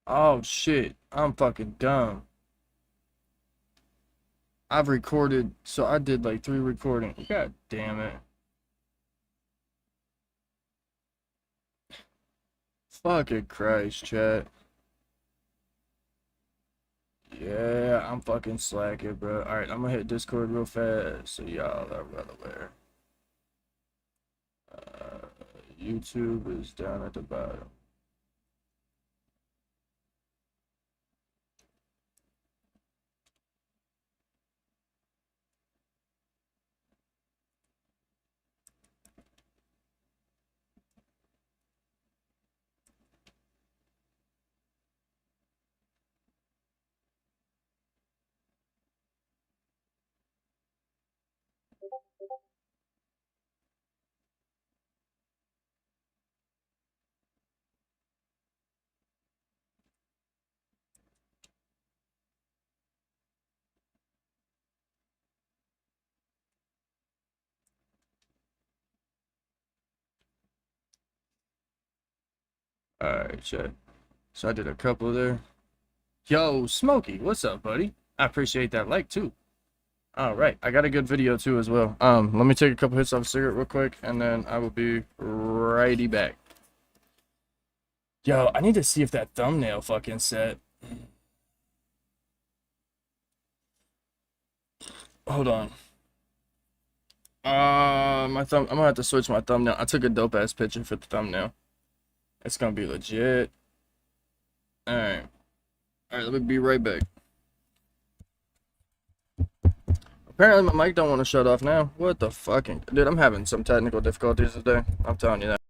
Oh shit, I'm fucking dumb. I've recorded, so I did like 3 recordings. God damn it. Fucking Christ, chat. Yeah, I'm fucking slacking, bro. Alright, I'm gonna hit Discord real fast so y'all are well aware. Uh, YouTube is down at the bottom. Alright, chat. So I did a couple there. Yo, Smokey, what's up, buddy? I appreciate that like too. All right, I got a good video too as well. Let me take a couple hits off a cigarette real quick, and then I will be righty back. Yo, I need to see if that thumbnail fucking set. Hold on. My thumb. I'm gonna have to switch my thumbnail. I took a dope ass picture for the thumbnail. It's gonna be legit. All right, all right. Let me be right back. Apparently my mic don't want to shut off now. What the fucking dude? I'm having some technical difficulties today. I'm telling you that.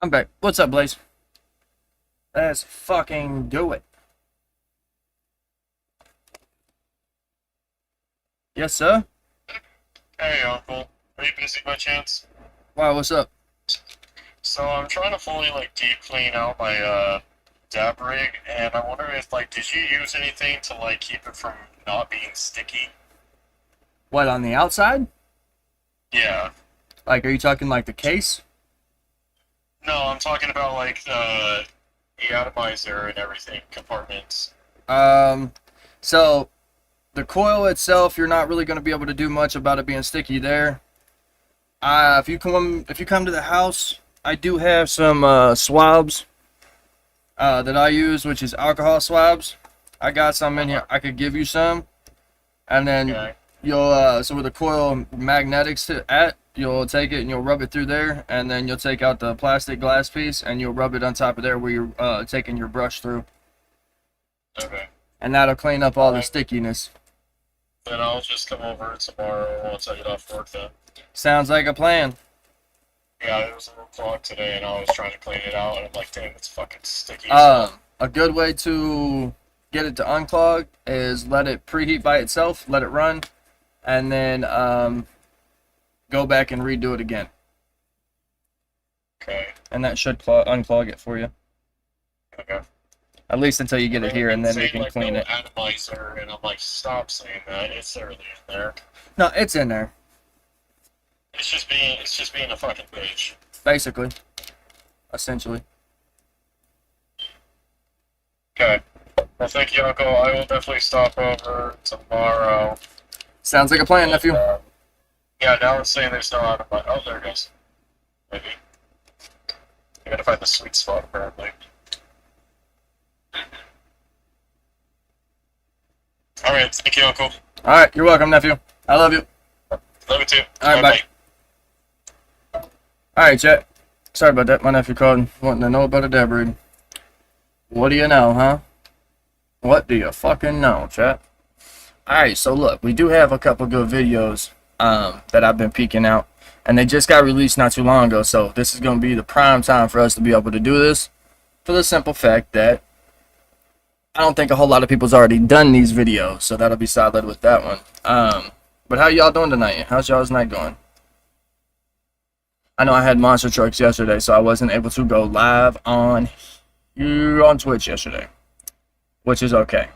I'm back. What's up, Blaze? Let's fucking do it. Yes, sir. Hey, Uncle. Are you busy by chance? Wow, what's up? So I'm trying to fully deep clean out my dab rig, and I wonder if did you use anything to keep it from not being sticky? What, on the outside? Yeah. Like, are you talking like the case? No, I'm talking about the atomizer and everything, compartments. Um, so the coil itself, you're not really going to be able to do much about it being sticky there. If you come to the house, I do have some swabs that I use, which is alcohol swabs. I got some in here. I could give you some, and then Okay. you'll so where the coil magnetics you'll take it and you'll rub it through there, and then you'll take out the plastic glass piece and you'll rub it on top of there where you're taking your brush through. Okay. and that'll clean up all the Alright. stickiness. Then I'll just come over tomorrow once I get off work then. Sounds like a plan. Yeah, it was a little clogged today and I was trying to clean it out and I'm like, damn, it's fucking sticky. So, A good way to get it to unclog is let it preheat by itself, let it run, and then go back and redo it again. okay. And that should unclog it for you. Okay. At least until you get it here, and then we can clean it. Atomizer, and I'm like, stop saying that. It's early in there. No, it's in there, It's just being a fucking bitch. basically. Essentially. Okay. Well, thank you, Uncle. I will definitely stop over tomorrow. Sounds like a plan, nephew. Yeah, now it's saying there's no atomizer. Oh, there it goes. Maybe. I gotta find the sweet spot, apparently. Alright, thank you, Uncle. Alright, you're welcome, nephew. I love you. Love you too. Alright, bye. Alright, chat. Sorry about that. My nephew called wanting to know about a dab rig. What do you know, huh? What do you fucking know, chat? Alright, so look, we do have a couple good videos that I've been peeking out. And they just got released not too long ago, so this is going to be the prime time for us to be able to do this. For the simple fact that I don't think a whole lot of people's already done these videos, so that'll be solid with that one. But how y'all doing tonight? How's y'all's night going? I know I had monster trucks yesterday, so I wasn't able to go live on Twitch yesterday, which is okay.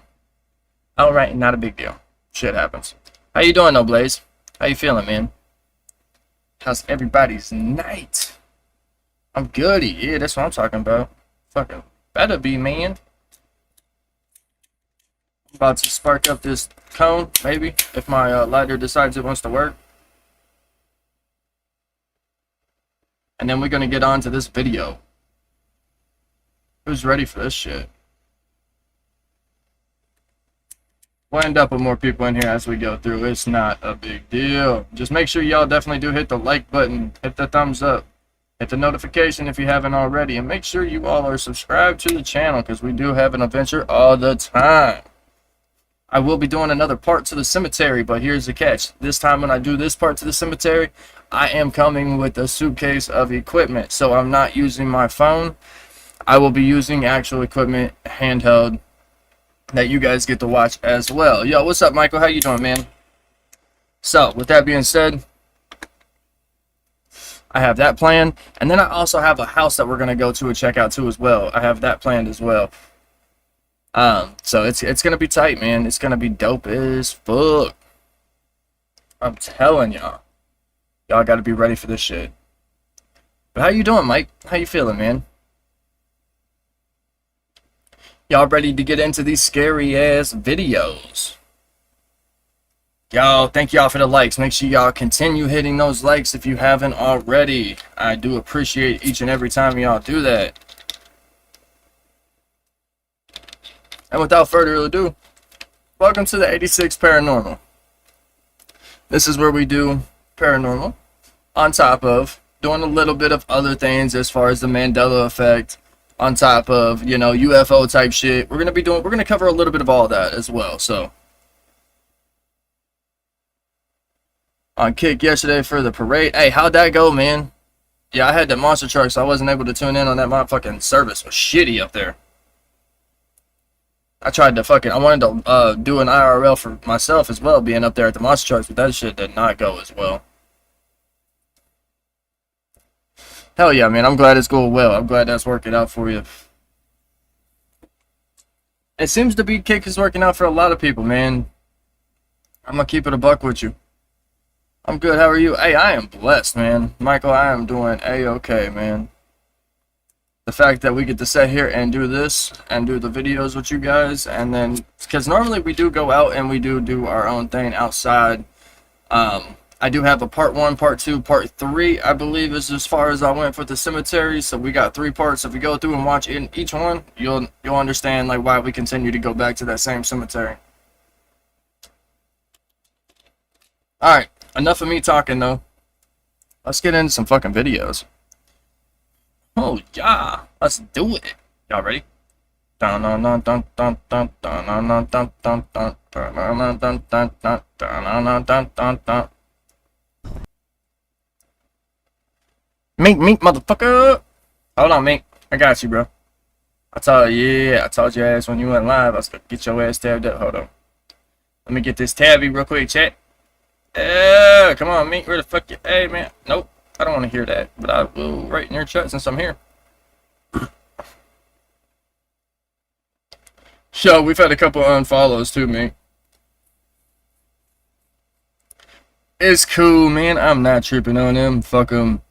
All right, not a big deal. Shit happens. How you doing, though, Blaze? How you feeling, man? How's everybody's night? I'm goody. Yeah, that's what I'm talking about. Fucking better be, man. About to spark up this cone, maybe, if my lighter decides it wants to work. And then we're going to get on to this video. Who's ready for this shit? We'll end up with more people in here as we go through. It's not a big deal. Just make sure y'all definitely do hit the like button, hit the thumbs up, hit the notification if you haven't already, and make sure you all are subscribed to the channel because we do have an adventure all the time. I will be doing another part to the cemetery, but here's the catch. This time when I do this part to the cemetery, I am coming with a suitcase of equipment. So I'm not using my phone. I will be using actual equipment, handheld, that you guys get to watch as well. Yo, what's up, Michael? How you doing, man? So, with that being said, I have that planned. And then I also have a house that we're going to go to and check out too as well. I have that planned as well. So it's gonna be tight, man. It's gonna be dope as fuck. I'm telling y'all. Y'all gotta be ready for this shit. But how you doing, Mike? How you feeling, man? Y'all ready to get into these scary ass videos? Y'all, thank y'all for the likes. Make sure y'all continue hitting those likes if you haven't already. I do appreciate each and every time y'all do that. And without further ado, welcome to the 86 Paranormal. This is where we do paranormal on top of doing a little bit of other things as far as the Mandela effect, on top of, you know, UFO type shit. We're going to cover a little bit of all that as well. So on kick yesterday for the parade. Hey, how'd that go, man? Yeah, I had the monster truck, so I wasn't able to tune in on that. Motherfucking service was shitty up there. I wanted to do an IRL for myself as well, being up there at the monster trucks, but that shit did not go as well. Hell yeah, man. I'm glad it's going well. I'm glad that's working out for you. It seems to be kick is working out for a lot of people, man. I'm gonna keep it a buck with you. I'm good. How are you? Hey, I am blessed, man. Michael, I am doing A-okay, man. The fact that we get to sit here and do this and do the videos with you guys, and then because normally we do go out and we do our own thing outside. I do have a part 1, part 2, part 3, I believe is as far as I went for the cemetery. So we got 3 parts. If you go through and watch each one, you'll understand like why we continue to go back to that same cemetery. All right, enough of me talking though. Let's get into some fucking videos. Oh, yeah. Let's do it. Y'all ready? Dun dun dun dun dun dun dun dun dun dun dun dun dun dun dun dun dun dun dun dun. Mink, mink, motherfucker! Hold on, mink. I got you, bro. I told your ass when you went live, I was gonna get your ass tabbed up. Hold on. Let me get this tabby real quick, chat. Come on, mink. Where the fuck you? Hey, man. Nope. I don't want to hear that, but I will write in your chat since I'm here. So, we've had a couple unfollows too, mink. It's cool, man. I'm not tripping on them. Fuck them.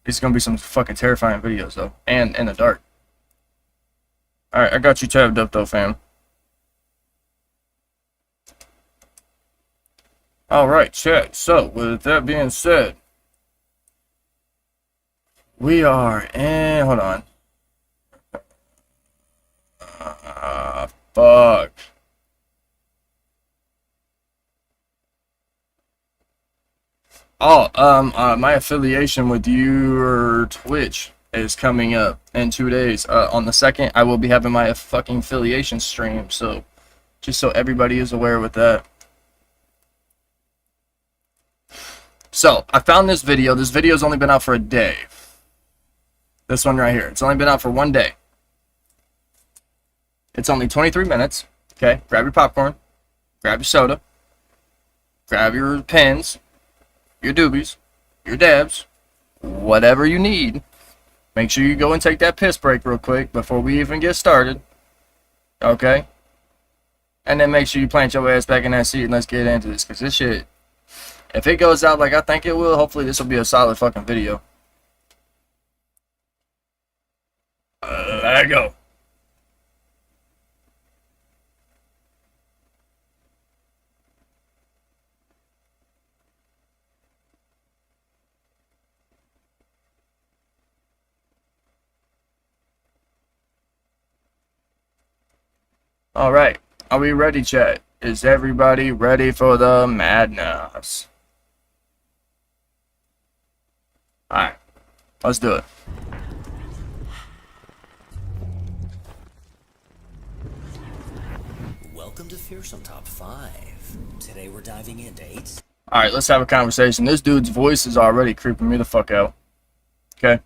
It's gonna be some fucking terrifying videos, though. And in the dark. Alright, I got you tabbed up, though, fam. Alright, chat. So, with that being said, we are in. Hold on. Fuck. Oh, my affiliation with your Twitch is coming up in 2 days. On the 2nd, I will be having my fucking affiliation stream. So, just so everybody is aware with that. So, I found this video. This video's only been out for a day. This one right here. It's only been out for 1 day. It's only 23 minutes. Okay, grab your popcorn, grab your soda, grab your pens, your doobies, your dabs, whatever you need. Make sure you go and take that piss break real quick before we even get started. Okay? And then make sure you plant your ass back in that seat and let's get into this. Because this shit, if it goes out like I think it will, hopefully this will be a solid fucking video. Let it go. Alright, are we ready, chat? Is everybody ready for the madness? Alright, let's do it. Welcome to Fearsome Top 5. Today we're diving into 8... Alright, let's have a conversation. This dude's voice is already creeping me the fuck out. Okay?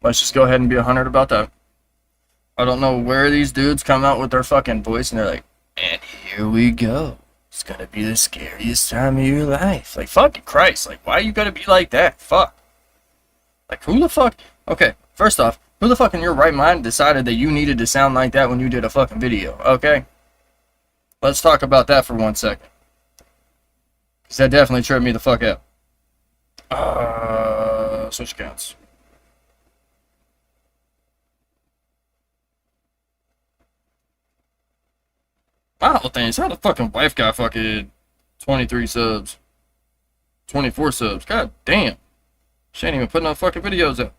Let's just go ahead and be 100 about that. I don't know where these dudes come out with their fucking voice and they're like, and here we go. It's gonna be the scariest time of your life. Like, fucking Christ. Like, why you gotta be like that? Fuck. Like, who the fuck? Okay, first off, who the fuck in your right mind decided that you needed to sound like that when you did a fucking video? Okay? Let's talk about that for 1 second. Because that definitely tripped me the fuck out. Switch accounts. My whole thing is how the fucking wife got fucking 23 subs. 24 subs. God damn. She ain't even putting no fucking videos up.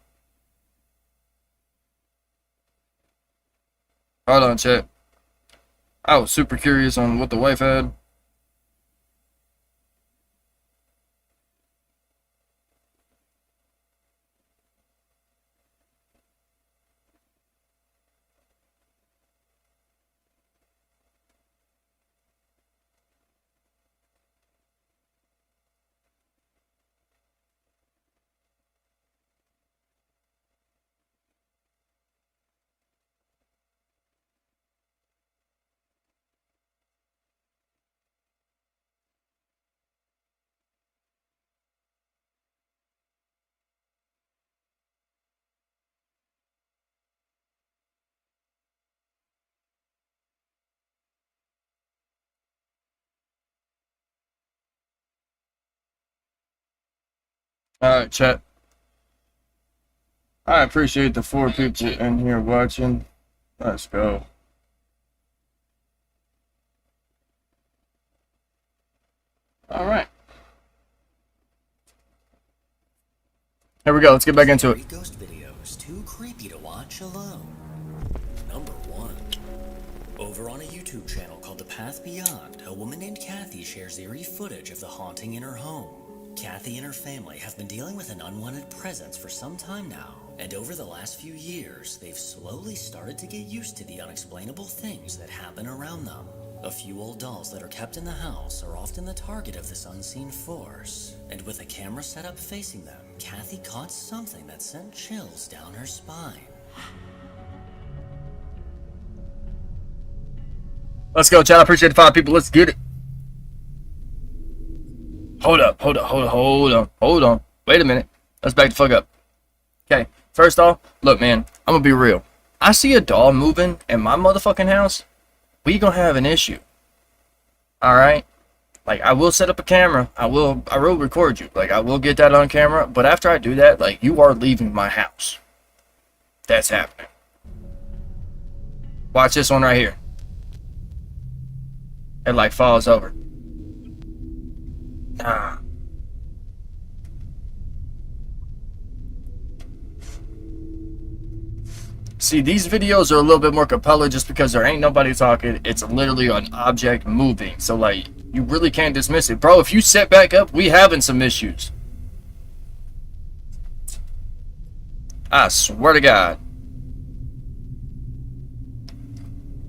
Hold on, chat. I was super curious on what the wife had. Alright, chat. I appreciate the 4 people in here watching. Let's go. Alright. Here we go. Let's get back into it. Ghost videos too creepy to watch alone. Number 1. Over on a YouTube channel called The Path Beyond, a woman named Kathy shares eerie footage of the haunting in her home. Kathy and her family have been dealing with an unwanted presence for some time now, And over the last few years, they've slowly started to get used to the unexplainable things that happen around them. A few old dolls that are kept in the house are often the target of this unseen force. And with a camera set up facing them, Kathy caught something that sent chills down her spine. Let's go, chat. I appreciate the 5 people. Let's get it. Hold up. Wait a minute. Let's back the fuck up. Okay. First off, look, man. I'm gonna be real. I see a doll moving in my motherfucking house. We gonna have an issue. All right. Like, I will set up a camera. I will record you. Like, I will get that on camera. But after I do that, like, you are leaving my house. That's happening. Watch this one right here. It like falls over. Nah. See, these videos are a little bit more compelling just because there ain't nobody talking. It's literally an object moving. So, like, you really can't dismiss it. Bro, if you set back up, we having some issues. I swear to God.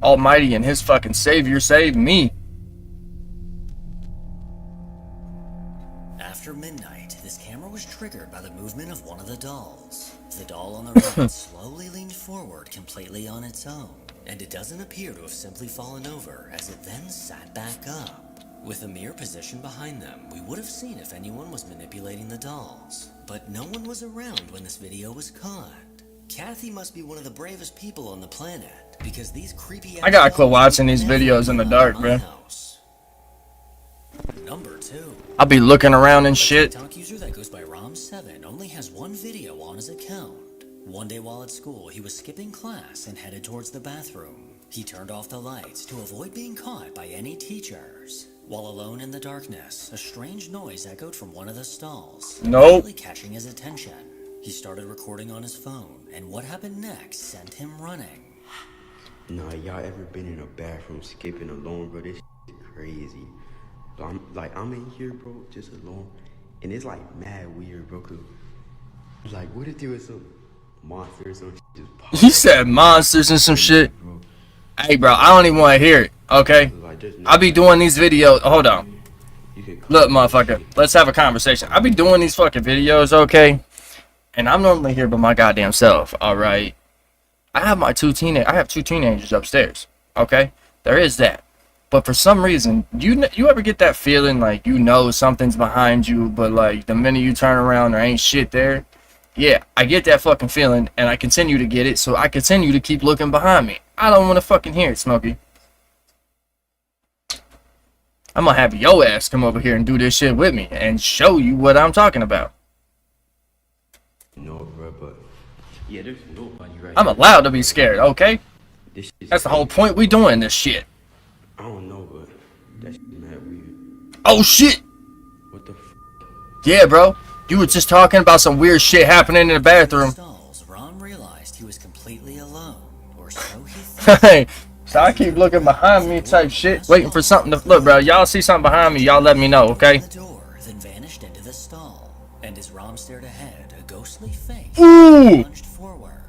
Almighty and his fucking Savior saved me. After midnight, this camera was triggered by the movement of one of the dolls. The doll on the right slowly leaned forward completely on its own, and it doesn't appear to have simply fallen over as it then sat back up. With a mere position behind them, we would have seen if anyone was manipulating the dolls, but no one was around when this video was caught. Kathy must be one of the bravest people on the planet, because these creepy I gotta quit watching these videos in the dark, bro. Number 2. I'll be looking around and shit. A TikTok user that goes by Rom7 only has one video on his account. One day while at school, he was skipping class and headed towards the bathroom. He turned off the lights to avoid being caught by any teachers. While alone in the darkness, a strange noise echoed from one of the stalls, immediately catching his attention. He started recording on his phone, and what happened next sent him running. Nah, y'all ever been in a bathroom skipping alone, bro? This is crazy. I'm in here, bro, just alone, and it's like mad weird, bro. Cause like, what if there was some monsters or just pop? He said monsters and some shit. Bro. Hey, bro, I don't even want to hear it. Okay, I be doing these videos. Hold on. Look, motherfucker, let's have a conversation. I be doing these fucking videos, okay, and I'm normally here by my goddamn self. All right, I have two teenagers upstairs. Okay, there is that. But for some reason, you ever get that feeling like you know something's behind you, but like the minute you turn around, there ain't shit there? Yeah, I get that fucking feeling, and I continue to get it, so I continue to keep looking behind me. I don't want to fucking hear it, Smokey. I'm gonna have your ass come over here and do this shit with me and show you what I'm talking about. No, bro, but yeah, there's nobody right I'm here. allowed to be scared, okay? This is That's the whole point we doing this shit. I don't know, but that's mad weird. Oh shit! What the f? Yeah, bro. You were just talking about some weird shit happening in the bathroom. Stalls, Ron realized he was completely alone, or so he thought. Hey, so I keep looking behind me type shit, waiting for something to look, bro. Y'all see something behind me, y'all let me know, okay? The door then vanished into the stall, and as Rom stared ahead, a ghostly face Ooh! plunged forward.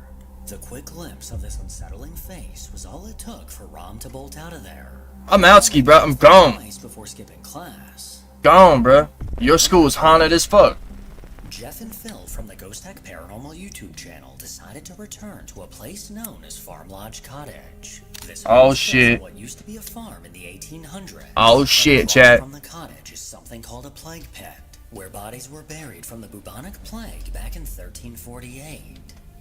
The quick glimpse of this unsettling face was all it took for Rom to bolt out of there. I'm outski, bro. I'm gone. Twice before skipping class. Gone, bro. Your school's haunted as fuck. Jeff and Phil from the Ghost Tech Paranormal YouTube channel decided to return to a place known as Farm Lodge Cottage. This Oh, is shit. what used to be a farm in the 1800s. Oh, shit, Across chat. from the cottage is something called a plague pit, where bodies were buried from the bubonic plague back in 1348.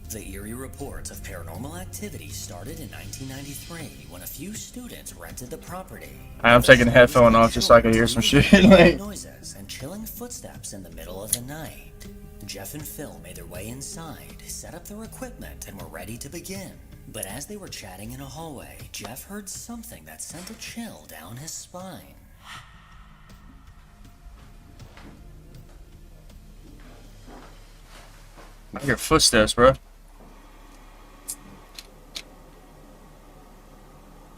The eerie reports of paranormal activity started in 1993 when a few students rented the property. I'm taking the headphone off just so I can hear some shit. Like, Noises and chilling footsteps in the middle of the night. Jeff and Phil made their way inside, set up their equipment, and were ready to begin. But as they were chatting in a hallway, Jeff heard something that sent a chill down his spine. I hear footsteps, bro.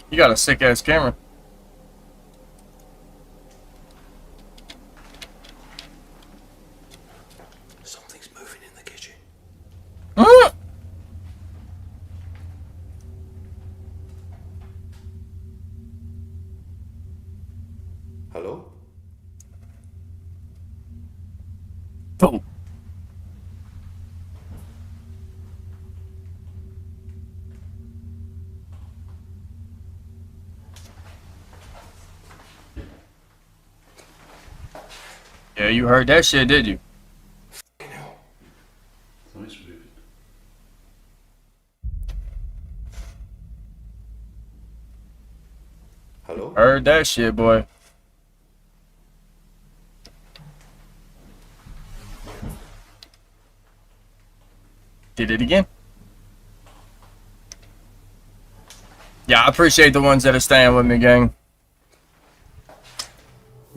You got a sick ass camera. Something's moving in the kitchen. Huh? Boom. Yeah, you heard that shit, did you? Nice movie. Hello? Heard that shit, boy. Did it again. Yeah, I appreciate the ones that are staying with me, gang.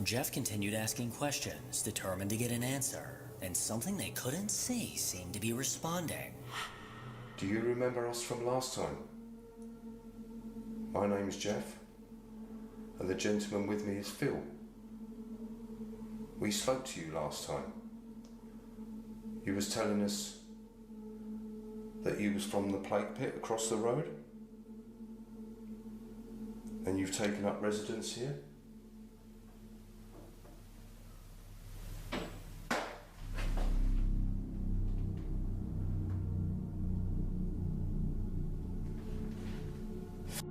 Jeff continued asking questions, determined to get an answer, and something they couldn't see seemed to be responding. Do you remember us from last time? My name's Jeff, and the gentleman with me is Phil. We spoke to you last time. You was telling us that you was from the plague pit across the road, and you've taken up residence here?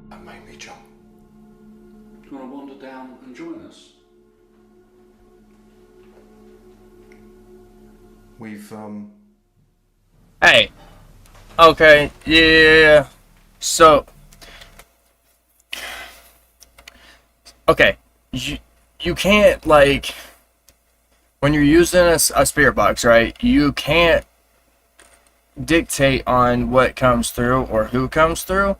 That made me jump. Do you want to wander down and join us? We've, Hey. Okay, yeah. So. Okay. You can't, like. When you're using a spirit box, right? You can't dictate on what comes through or who comes through.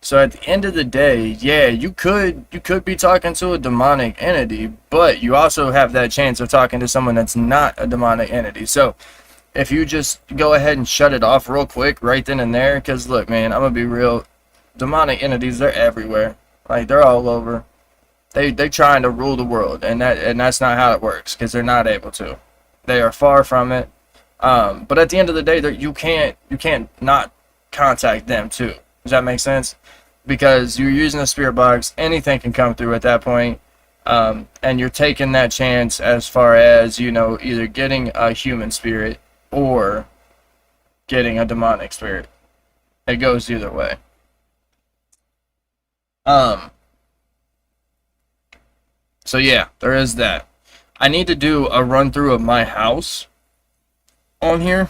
So at the end of the day, yeah, you could be talking to a demonic entity, but you also have that chance of talking to someone that's not a demonic entity. So if you just go ahead and shut it off real quick right then and there, because look, man, I'm gonna be real, demonic entities, they're everywhere. Like, they're all over. They trying to rule the world, and that's not how it works, because they're not able to. They are far from it. But at the end of the day, you can't not contact them too. Does that make sense? Because you're using a spirit box, anything can come through at that point, and you're taking that chance as far as, you know, either getting a human spirit or getting a demonic spirit. It goes either way. So yeah, there is that. I need to do a run through of my house on here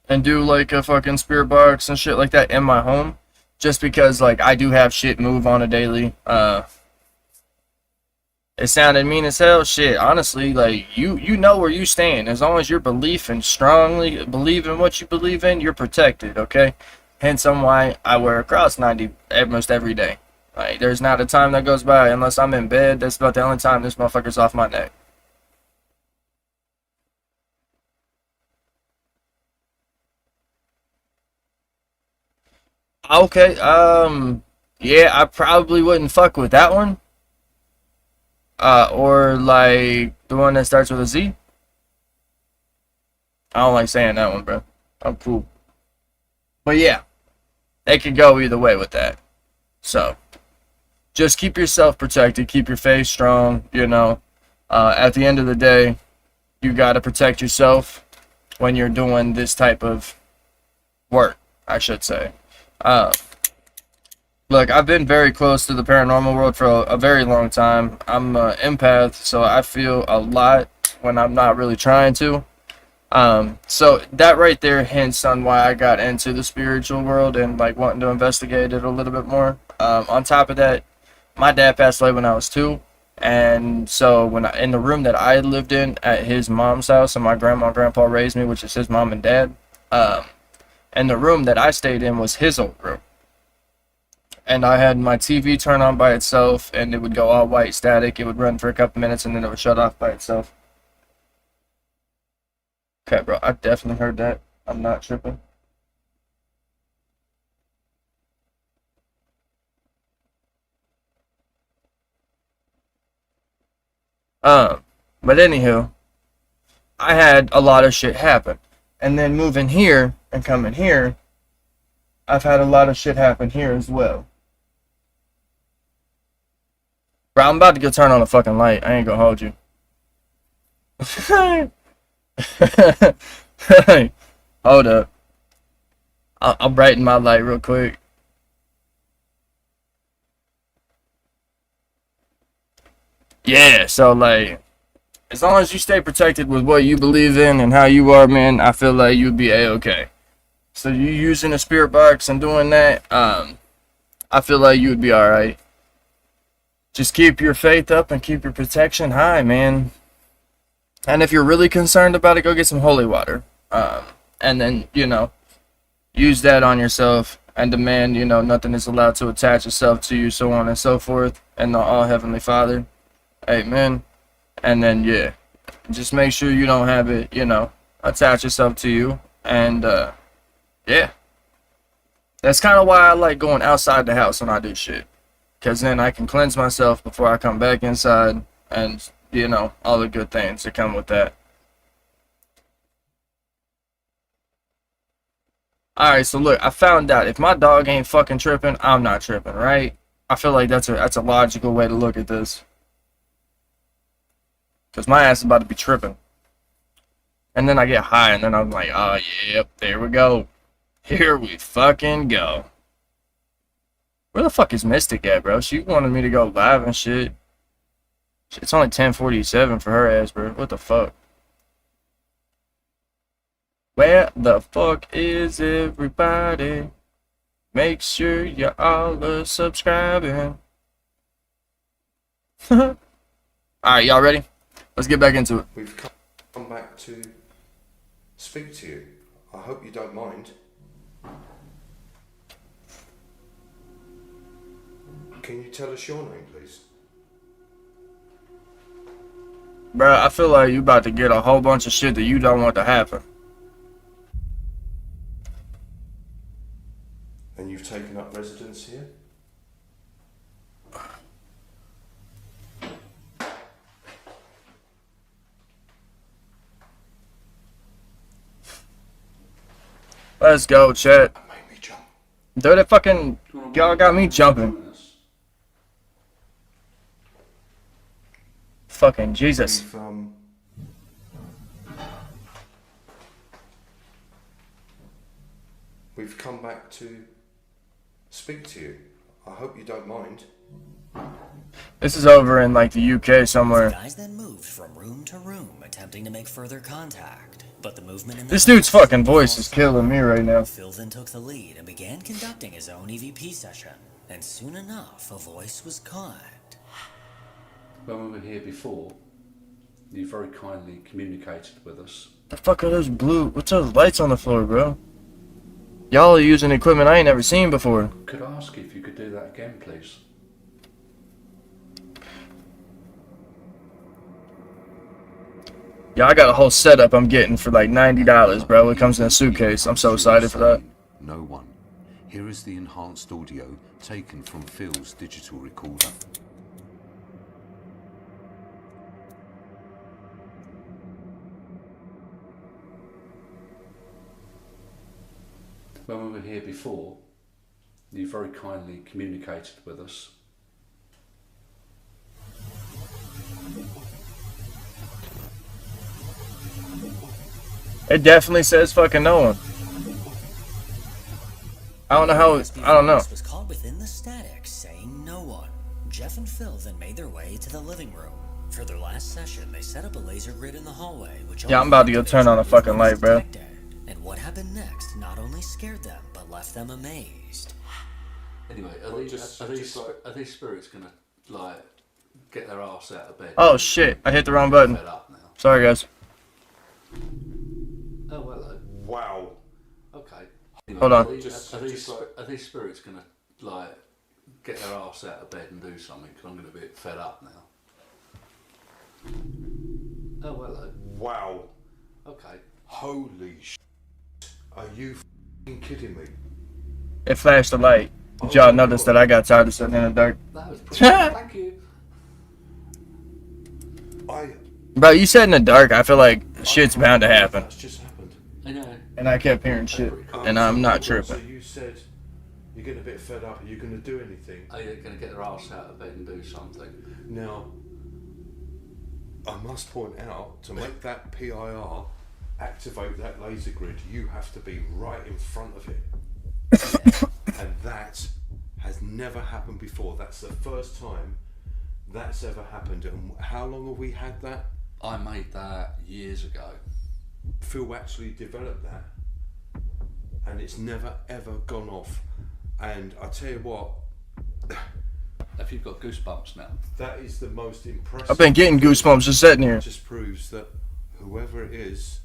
and do like a fucking spirit box and shit like that in my home, just because like I do have shit move on a daily. It sounded mean as hell. Shit, honestly, like you know where you stand. As long as you're belief and strongly believe in what you believe in, you're protected, okay? Hence why I wear a cross 90 almost every day. Like, there's not a time that goes by unless I'm in bed. That's about the only time this motherfucker's off my neck. Okay, yeah, I probably wouldn't fuck with that one. Or like the one that starts with a Z. I don't like saying that one, bro. I'm cool. But yeah, they could go either way with that. So, just keep yourself protected. Keep your faith strong, you know. At the end of the day, you gotta protect yourself when you're doing this type of work, I should say. Look, I've been very close to the paranormal world for a very long time. I'm an empath, so I feel a lot when I'm not really trying to. So that right there hints on why I got into the spiritual world and like wanting to investigate it a little bit more. On top of that, my dad passed away when I was 2, and so in the room that I lived in at his mom's house, and my grandma and grandpa raised me, which is his mom and dad. And the room that I stayed in was his old room. And I had my TV turn on by itself, and it would go all white static. It would run for a couple minutes, and then it would shut off by itself. Okay, bro, I definitely heard that. I'm not tripping. But anywho, I had a lot of shit happen. And then moving here and coming here, I've had a lot of shit happen here as well. Bro, I'm about to go turn on a fucking light. I ain't gonna hold you. Hey, hold up. I'll brighten my light real quick. Yeah, so like, as long as you stay protected with what you believe in and how you are, man, I feel like you'd be a-okay. So you using a spirit box and doing that, I feel like you would be alright. Just keep your faith up and keep your protection high, man. And if you're really concerned about it, go get some holy water. And then, use that on yourself and demand, nothing is allowed to attach itself to you, so on and so forth. And the All Heavenly Father. Amen. And then, yeah, just make sure you don't have it, attach itself to you. And, yeah. That's kind of why I like going outside the house when I do shit. Because then I can cleanse myself before I come back inside. And, all the good things that come with that. Alright, so look, I found out if my dog ain't fucking tripping, I'm not tripping, right? I feel like that's a logical way to look at this. Because my ass is about to be tripping. And then I get high, and then I'm like, oh, yep, there we go. Here we fucking go. Where the fuck is Mystic at, bro? She wanted me to go live and shit. It's only 10:47 for her ass, bro. What the fuck? Where the fuck is everybody? Make sure you all are subscribing. Alright, y'all ready? Let's get back into it. We've come back to speak to you. I hope you don't mind. Can you tell us your name, please? Bruh, I feel like you about to get a whole bunch of shit that you don't want to happen. And you've taken up residence here? Let's go, chat. That made me jump. Dude, that fucking... Y'all got me jumping. Fucking Jesus. We've come back to speak to you. I hope you don't mind. This is over in like the UK somewhere. The guys then moved from room to room, attempting to make further contact. But the movement in the This dude's fucking voice is killing me right now. Phil then took the lead and began conducting his own EVP session. And soon enough, a voice was caught. When we were here before, you very kindly communicated with us. The fuck are those blue? What's those lights on the floor, bro? Y'all are using equipment I ain't never seen before. Could I ask if you could do that again, please? Yeah, I got a whole setup I'm getting for like $90, bro. It comes in a suitcase. I'm so excited for that. No one. Here is the enhanced audio taken from Phil's digital recorder. When we were here before, you very kindly communicated with us. It definitely says fucking no one. I don't know how. I don't know. Was caught within the static, saying no one. Jeff and Phil then made their way to the living room. For their last session, they set up a laser grid in the hallway, which Yeah, I'm about to go turn on a fucking light, bro. And what happened next not only scared them, but left them amazed. Anyway, are these spirits gonna like get their ass out of bed? Oh shit! I hit the wrong button. Fed up now. Sorry, guys. Oh hello. Wow. Okay. Anyway, Hold on. Are these spirits gonna like get their ass out of bed and do something? Because I'm gonna be a bit fed up now. Oh hello. Wow. Okay. Holy sh**. Are you f***ing kidding me? It flashed the light. Did y'all notice that I got tired of sitting in the dark? That was pretty. Thank you. Bro, you said in the dark. I feel like shit's bound to happen. That's just happened. I know. And I kept hearing shit, and I'm not tripping. So you said you're getting a bit fed up. Are you going to do anything? Are you gonna get their ass out of bed and do something? Now, I must point out, to make that PIR activate that laser grid, you have to be right in front of it. And that has never happened before. That's the first time that's ever happened. And how long have we had that? I made that years ago. Phil actually developed that, and it's never ever gone off. And I tell you what, Have you got goosebumps now? that is the most impressive. I've been getting goosebumps just sitting here. It just proves that whoever it is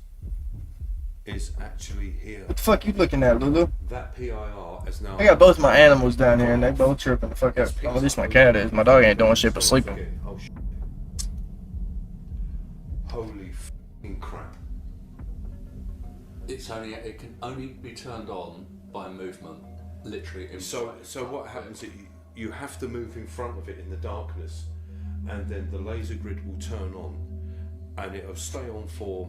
actually here. What the fuck you looking at, Lulu? That PIR is now. I got both my animals down here and they both tripping the fuck out. Well, at least my cat is. My dog ain't doing shit but sleeping. Oh, shit. Holy f***ing crap. It can only be turned on by movement, literally. So what happens is you have to move in front of it in the darkness, and then the laser grid will turn on, and it'll stay on for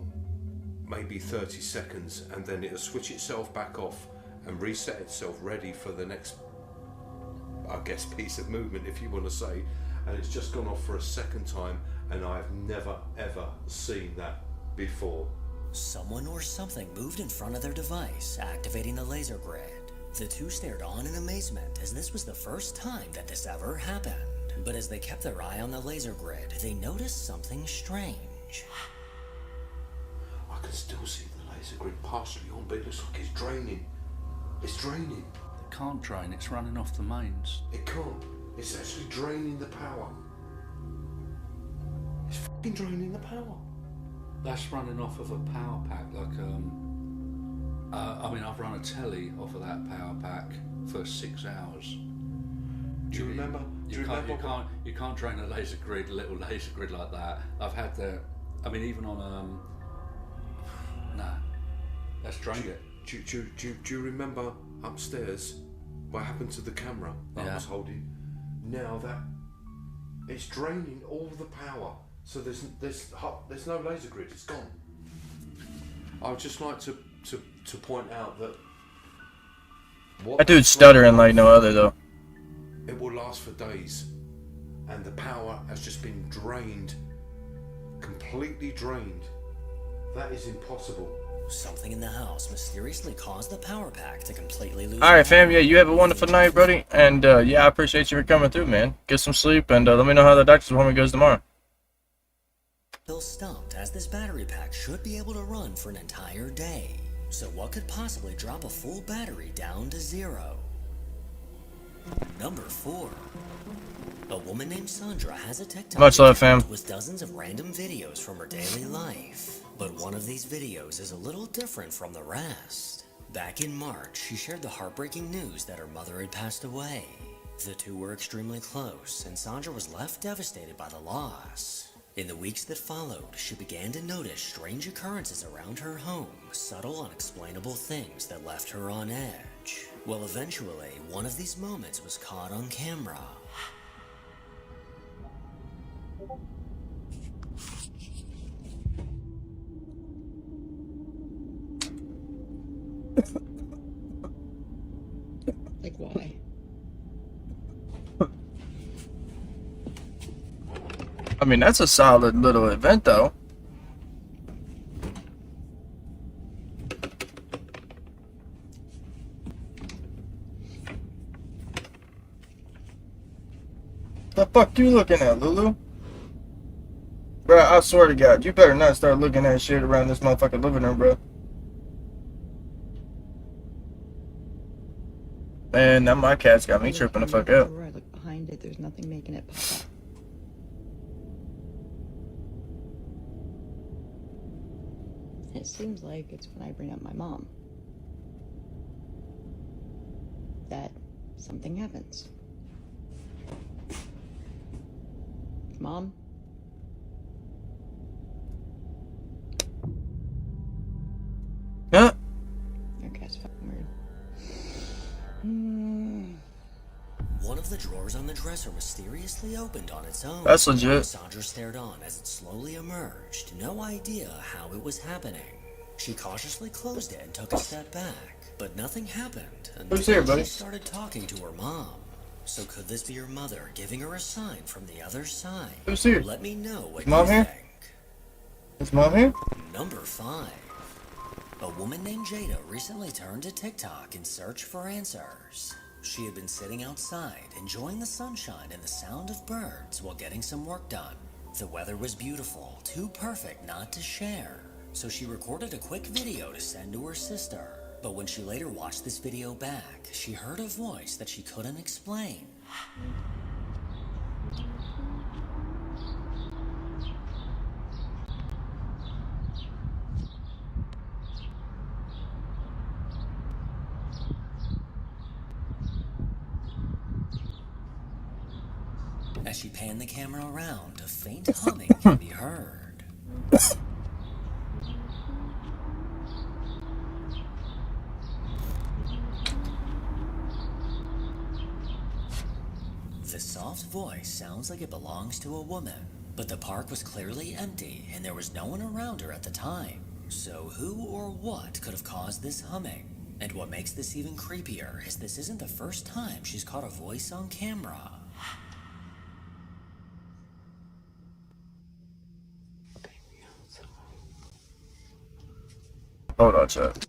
maybe 30 seconds, and then it'll switch itself back off and reset itself ready for the next, I guess, piece of movement, if you want to say. And it's just gone off for a second time, and I've never ever seen that before. Someone or something moved in front of their device, activating the laser grid. The two stared on in amazement, as this was the first time that this ever happened. But as they kept their eye on the laser grid, they noticed something strange. I can still see the laser grid partially on, but it looks like it's draining. It's draining. It can't drain, it's running off the mains. It can't. It's actually draining the power. It's fucking draining the power. That's running off of a power pack, like I've run a telly off of that power pack for 6 hours. Do you remember? You can't drain a laser grid, a little laser grid like that. I've had even on nah, that's drained it. Do you remember upstairs what happened to the camera that I was holding? Now that it's draining all the power, so there's no laser grid. It's gone. I would just like to point out that That dude's stuttering like no other though. it will last for days, and the power has just been drained, completely drained. That is impossible. Something in the house mysteriously caused the power pack to completely lose. Alright fam, yeah, you have a wonderful night, buddy. And yeah, I appreciate you for coming through, man. Get some sleep and let me know how the doctor's appointment goes tomorrow. Still stumped, as this battery pack should be able to run for an entire day. So what could possibly drop a full battery down to 0? Number 4. A woman named Sandra has a TikTok Much love, fam. account with dozens of random videos from her daily life. But one of these videos is a little different from the rest. Back in March, she shared the heartbreaking news that her mother had passed away. The two were extremely close, and Sandra was left devastated by the loss. In the weeks that followed, she began to notice strange occurrences around her home, subtle, unexplainable things that left her on edge. Well, eventually, one of these moments was caught on camera. Like, why? I mean, that's a solid little event though. The fuck you looking at, Lulu? Bruh, I swear to God, you better not start looking at shit around this motherfucking living room, bro. Man, now my cat's got me tripping the fuck out. I look behind it, there's nothing making it pop up. It seems like it's when I bring up my mom that something happens. Mom? Huh? Your cat's fucking weird. One of the drawers on the dresser mysteriously opened on its own. That's legit. Sandra stared on as it slowly emerged, no idea how it was happening. She cautiously closed it and took a step back, but nothing happened Who's here, until buddy? she started talking to her mom. So could this be her mother giving her a sign from the other side? Who's here? Let me know what Mom you here? think. Is mom here? Number 5. A woman named Jada recently turned to TikTok in search for answers. She had been sitting outside, enjoying the sunshine and the sound of birds while getting some work done. The weather was beautiful, too perfect not to share. So she recorded a quick video to send to her sister. But when she later watched this video back, she heard a voice that she couldn't explain. As she panned the camera around, a faint humming can be heard. The soft voice sounds like it belongs to a woman, but the park was clearly empty and there was no one around her at the time. So who or what could have caused this humming? And what makes this even creepier is this isn't the first time she's caught a voice on camera. Hold on, chat.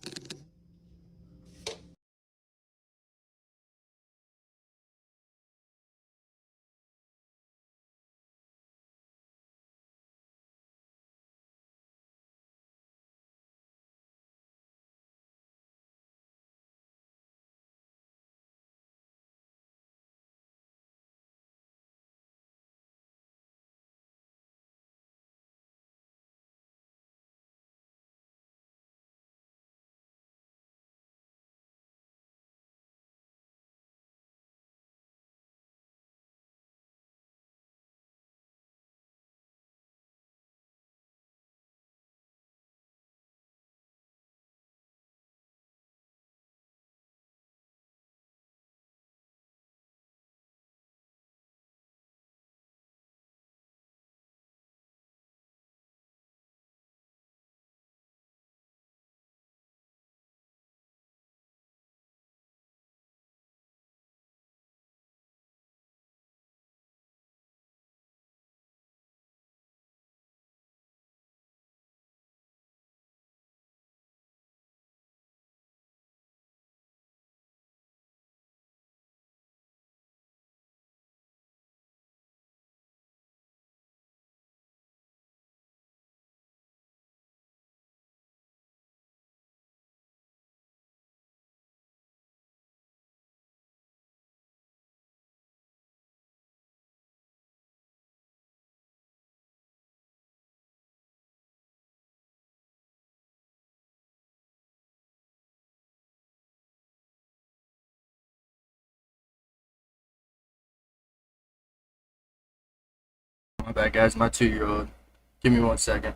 My bad, guys. My 2-year-old. Give me 1 second.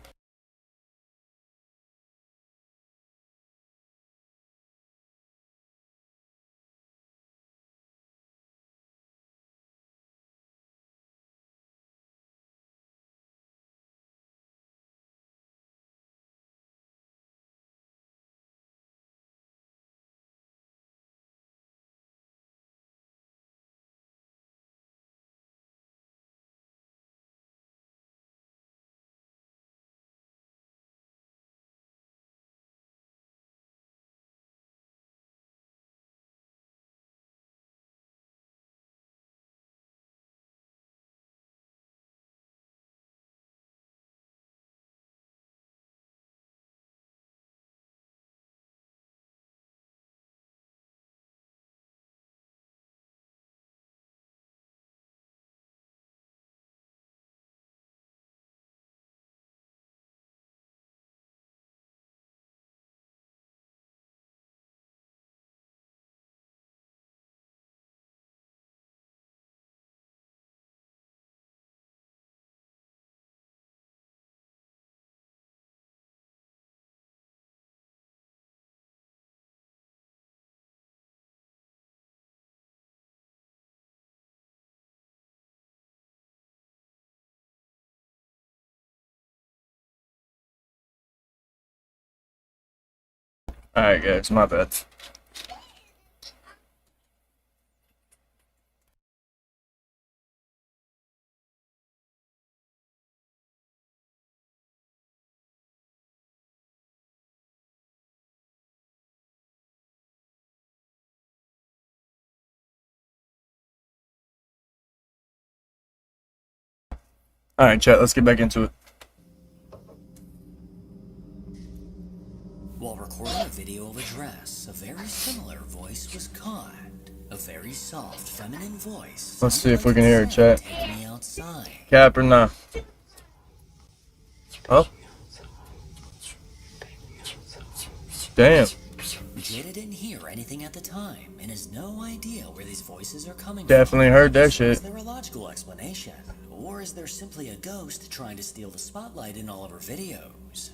Alright, guys. My bad. Alright, chat, let's get back into it. While recording a video of a dress, a very similar voice was caught. A very soft, feminine voice. Let's see if we can hear it, chat. Take me outside. Cap or not? Oh. Damn. Jada didn't hear anything at the time and has no idea where these voices are coming Definitely from. heard that So shit. is there a logical explanation? Or is there simply a ghost trying to steal the spotlight in all of her videos?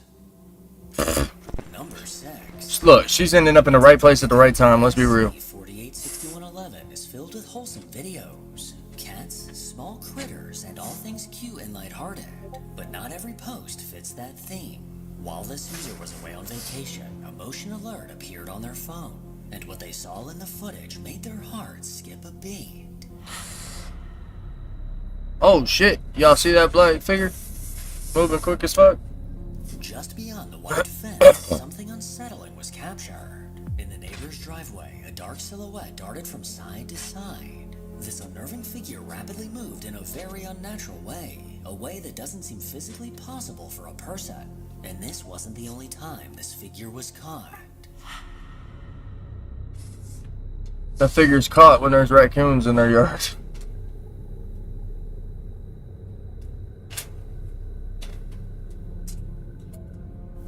Number 6. Look, she's ending up in the right place at the right time, let's be real. 486111 is filled with wholesome videos. Cats, small critters, and all things cute and lighthearted. But not every post fits that theme. While this user was away on vacation, a motion alert appeared on their phone. And what they saw in the footage made their hearts skip a beat. Oh shit, y'all see that black figure? Moving quick as fuck. Just beyond the white fence, something unsettling was captured. In the neighbor's driveway, a dark silhouette darted from side to side. This unnerving figure rapidly moved in a very unnatural way, a way that doesn't seem physically possible for a person. And this wasn't the only time this figure was caught. That figure's caught when there's raccoons in their yard.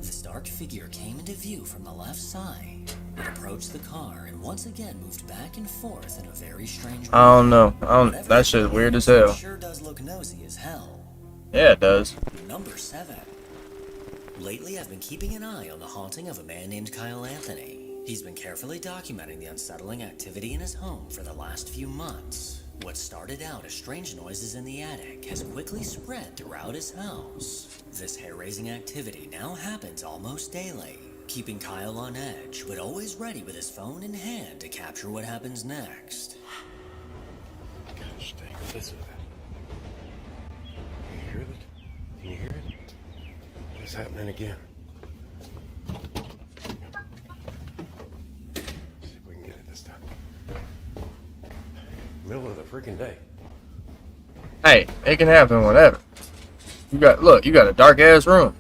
This dark figure came into view from the left side. It approached the car and once again moved back and forth in a very strange way. I don't know. Whatever That shit's it weird as was, it hell. sure does look nosy as hell. Yeah, it does. Number 7. Lately, I've been keeping an eye on the haunting of a man named Kyle Anthony. He's been carefully documenting the unsettling activity in his home for the last few months. What started out as strange noises in the attic has quickly spread throughout his house. This hair-raising activity now happens almost daily, keeping Kyle on edge, but always ready with his phone in hand to capture what happens next. Gosh dang, listen to that. Can you hear it? Can you hear it? What is happening again? See if we can get it this time. Middle of the freaking day. Hey, it can happen whenever. You got a dark ass room.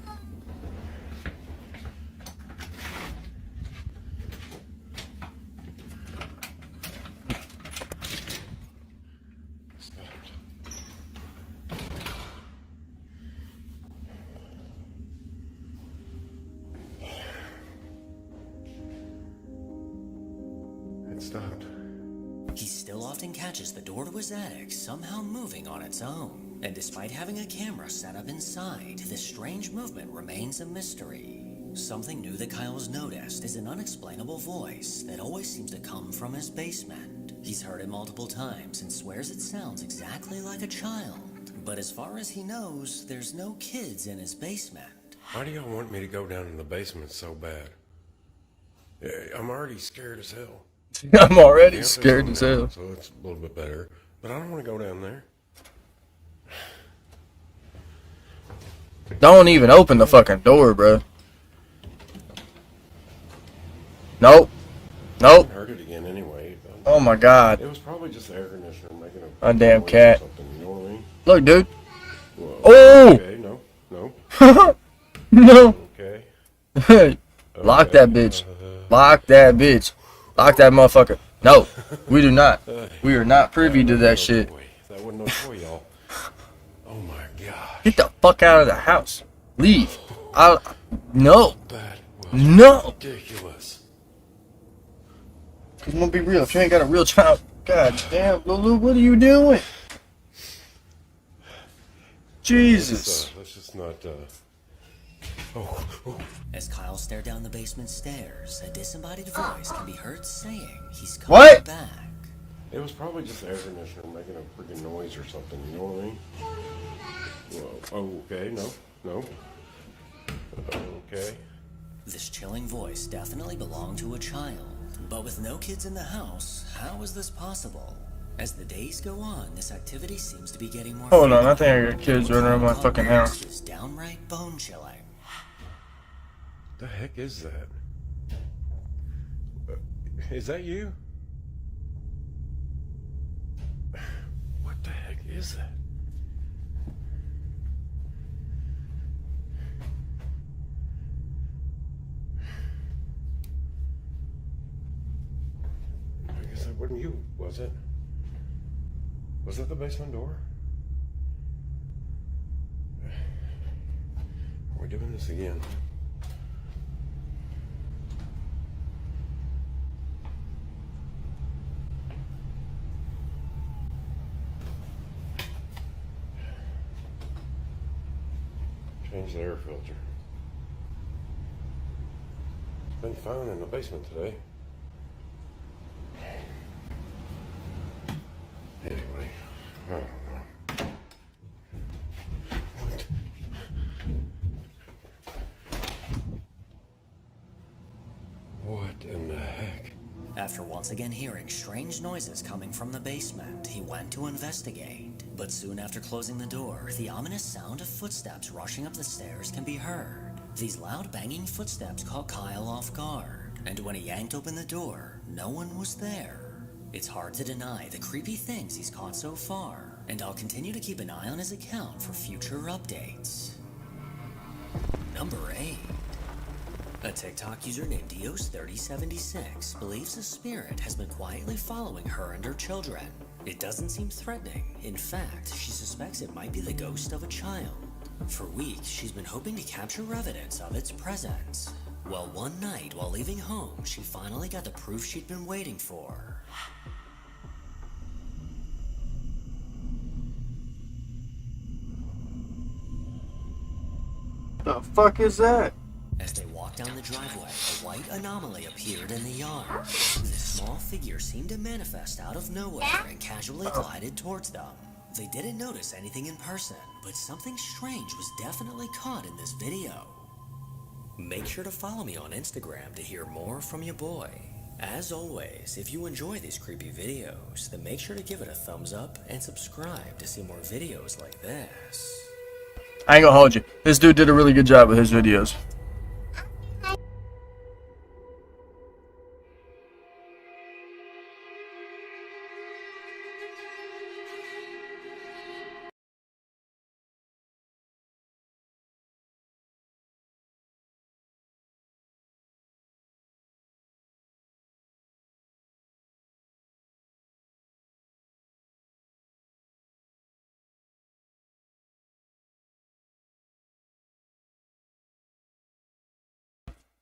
It stopped. He still often catches the door to his attic somehow moving on its own. And despite having a camera set up inside, this strange movement remains a mystery. Something new that Kyle's noticed is an unexplainable voice that always seems to come from his basement. He's heard it multiple times and swears it sounds exactly like a child. But as far as he knows, there's no kids in his basement. Why do y'all want me to go down in the basement so bad? Yeah, I'm already scared as hell. I'm already Yeah, scared there's as hell. one down, so it's a little bit better. But I don't want to go down there. Don't even open the fucking door, bro. Nope. Nope. I heard it again anyway. Oh my god. It was probably just the air conditioner making A damn noise or cat. something, you know what I mean? Look, dude. Well, Oh! Okay, no. No. Okay. Hey. Lock that bitch. Lock that bitch. Lock that motherfucker. No. We do not. We are not privy to that shit. That wasn't no toy, y'all. Oh my god. Get the fuck out of the house. Leave. No. That was No. ridiculous. I'm gonna be real. If you ain't got a real child, god damn, Lulu, what are you doing? Jesus. Let's just not, Oh. As Kyle stared down the basement stairs, a disembodied voice can be heard saying he's coming What? back. It was probably just the air conditioner making a freaking noise or something, you know what I mean? Well, oh, okay, no. Okay. This chilling voice definitely belonged to a child. But with no kids in the house, how is this possible? As the days go on, this activity seems to be getting more Hold on, I frequent. think I got kids running around my fucking house. It's downright bone-chilling. The heck is that? Is that you? What the heck is that? wasn't you, was it? Was that the basement door? Are we doing this again? Change the air filter. It's been fine in the basement today. Anyway, I don't know. What in the heck? After once again hearing strange noises coming from the basement, he went to investigate. But soon after closing the door, the ominous sound of footsteps rushing up the stairs can be heard. These loud banging footsteps caught Kyle off guard, and when he yanked open the door, no one was there. It's hard to deny the creepy things he's caught so far, and I'll continue to keep an eye on his account for future updates. Number 8. A TikTok user named Dios3076 believes a spirit has been quietly following her and her children. It doesn't seem threatening. In fact, she suspects it might be the ghost of a child. For weeks, she's been hoping to capture evidence of its presence. Well, one night while leaving home, she finally got the proof she'd been waiting for. The fuck is that? As they walked down the driveway, a white anomaly appeared in the yard. This small figure seemed to manifest out of nowhere and casually glided towards them. They didn't notice anything in person, but something strange was definitely caught in this video. Make sure to follow me on Instagram to hear more from your boy. As always, if you enjoy these creepy videos, then make sure to give it a thumbs up and subscribe to see more videos like this. I ain't gonna hold you. This dude did a really good job with his videos.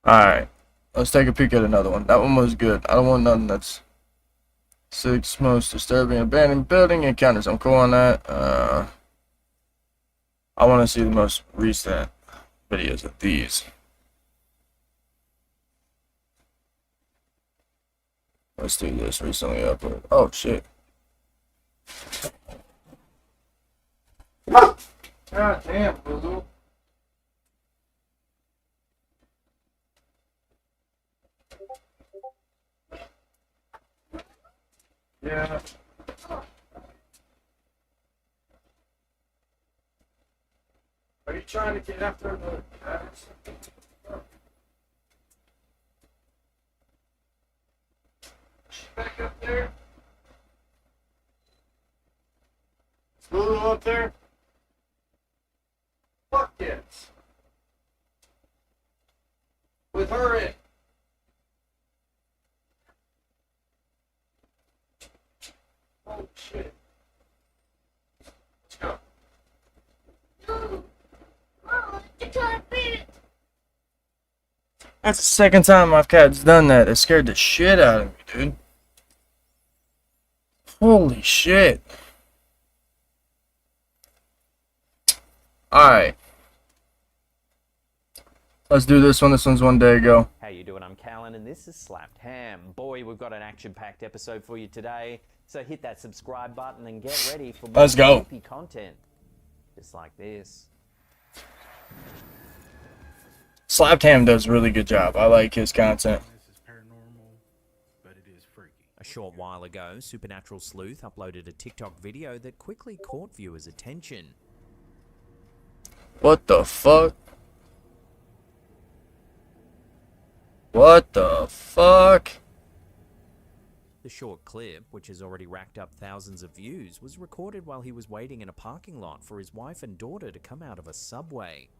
Alright, let's take a peek at another one. That one was good. I don't want nothing that's 6 most disturbing abandoned building encounters. I'm cool on that. I want to see the most recent videos of these. Let's do this recently uploaded. Oh shit. God damn, Boo. Yeah. Are you trying to get after the cats? She back up there? Is Lulu up there? Fuck yes. With her in. Oh shit. Let's go. That's the second time my cat's done that. It scared the shit out of me, dude. Holy shit. Alright. Let's do this one. This one's one day ago. How you doing? I'm Callan and this is Slapped Ham. Boy, we've got an action-packed episode for you today. So hit that subscribe button and get ready for more Let's go. creepy content. Just like this. Slapped Ham does a really good job. I like his content. A short while ago, Supernatural Sleuth uploaded a TikTok video that quickly caught viewers' attention. What the fuck? What the fuck? The short clip, which has already racked up thousands of views, was recorded while he was waiting in a parking lot for his wife and daughter to come out of a subway.